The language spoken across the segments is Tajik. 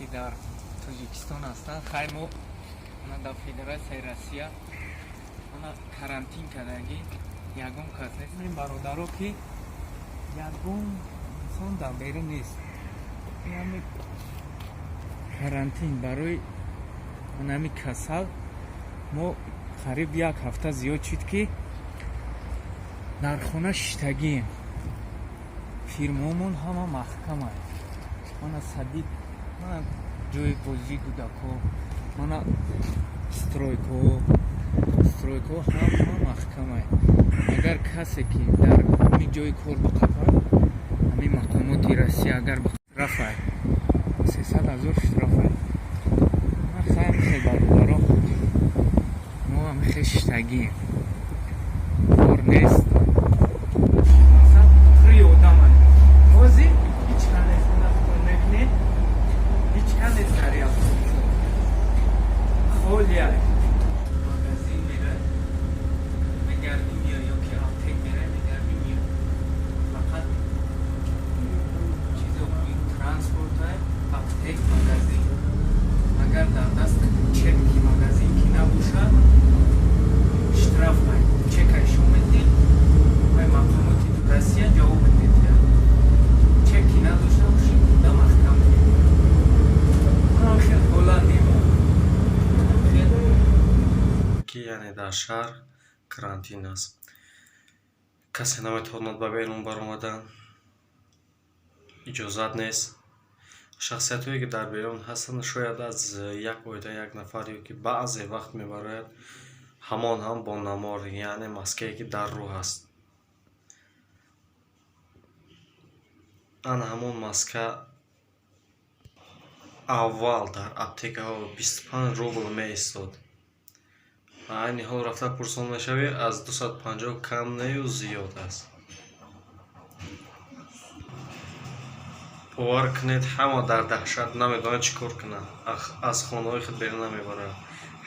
ки дар Тоҷикистон ҳастанд, хай мо дар Федератсияи Россия карантин кардагӣ ягон кас нест. Ин бародаро ки ягон инсон дар берун нест. Ин карантин барои ҳами касал мо қариб як ҳафта зиёд шуд ки дар хона шиштагием. Фирмаҳомон ҳама маҳкамаанд. Мана садид, мана ҷои бозии кӯдако, мана стройкаҳо ҳама маҳкамаанд. Агар касе ки дар ҳамин ҷои кор бақапад, ҳамин мақомоти Россия агар рафад 300,000 штрафад. Хеле бародаро, мо ҳам хеле шиштагием. Кор нест. Яъне дар шаҳр карантин аст. Касе наметавонад ба берун баромадан, иҷозат нест. Шахсиятҳое ки дар берун ҳастанд, шояд аз як оила як нафар ё ки баъзе вақт мебарояд, ҳамон ҳам бо намор, яъне маскае ки дар рӯ ҳаст. ана ҳамон маска аввал дар аптекаҳо 25 рубл меистод. айни ҳол рафта пурсон мешавӣ, аз 250 кам нею зиёд аст. бовар кунед, ҳама дар даҳшат намедонад чӣ кор кунанд. аз хонаҳои худ берун намебаранд.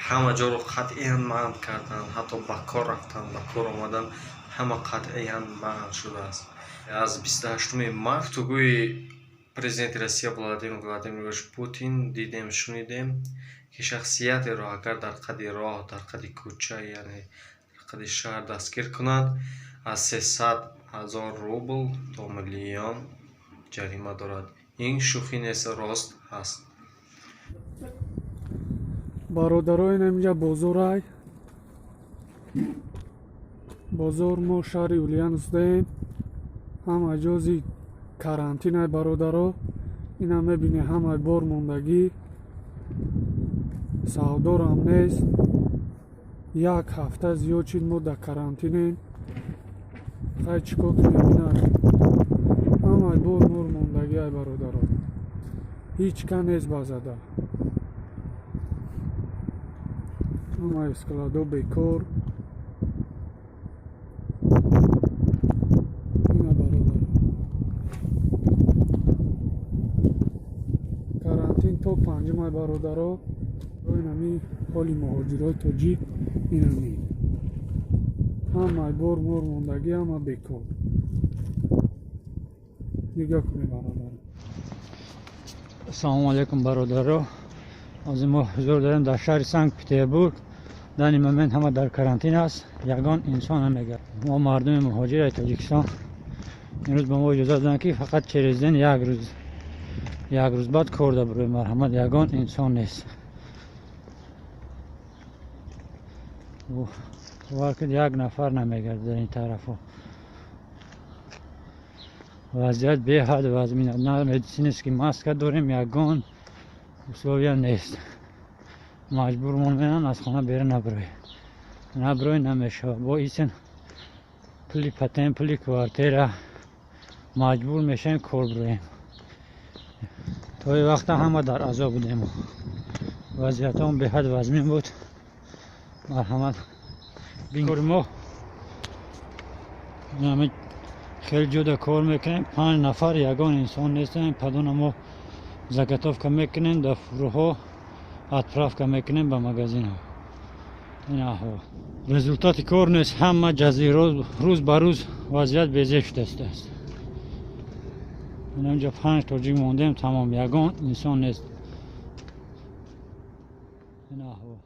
ҳама ҷоро қатъиян манъ карданд, ҳатто ба кор рафтан, ба кор омадан ҳама қатъиян манъ шудааст. аз 28 март гӯи президенти Россия Владимир Владимирович Путин дидем, шунидем ки шахсиятеро агар дар қади роҳ, дар қади кӯча, яъне дар қади шаҳр дастгир кунанд, аз 300,000 рубл то миллион ҷарима дорад. ин шӯхӣ нест, рост ҳаст. бародарои инҷа бозорай. бозор мо шаҳри Ульяновсдаем. ҳама ҷози карантинай бародаро. ина мебинӣ ҳамаи бор мондагӣ. савдорам нест. як ҳафта зиёд шуд мо дар карантинем. хай чӣ кор кунем? ина ҳамаи бор мор мондагӣ ай бародаро. ҳеҷ ка нест ба зада. ҳамаи складо бекор. ина бародаро. карантин то 5 ай бародаро. инами ҳоли муҳоҷирои тоҷик инами. ҳамаи бор мор мондагӣ, ҳама бекор. нигоҳ кунед бародаро. Ассалому алейкум бародаро. Аз мо ҳузур дорем дар шаҳри Санкт-Петербург. дар ин момент ҳама дар карантин аст. ягон инсон намегӯяд. мо мардуми муҳоҷири Тоҷикистон имрӯз ба мо иҷоза доданд ки фақат через дин як рӯз баъд кор дар барои марҳамат. ягон инсон нест. бовар кунед, як нафар намегардад дар ин тарафҳо. вазъият беҳад вазъ на медисинест ки маска дорем, ягон условия нест. маҷбурмон менанд аз хона берун набироем намешавад. бо исен пули патен, пули квартира маҷбур мешавем кор бироем. то ин вақта ҳама дар азоб будем. вазъиятҳом беҳад вазмин буд. марҳамат бинкори мо хеле ҷуда кор мекунем. 5 нафар, ягон инсон нестем. падона мо заготовка мекунем дар фурӯҳо, отправка мекунем ба магазинҳо. ин аҳвол. результати кор нест. ҳама ҷазӣ рӯз ба рӯз вазъият безе шудааст. инҷа 5 тоҷик мондем, тамом, ягон инсон нест. این احوال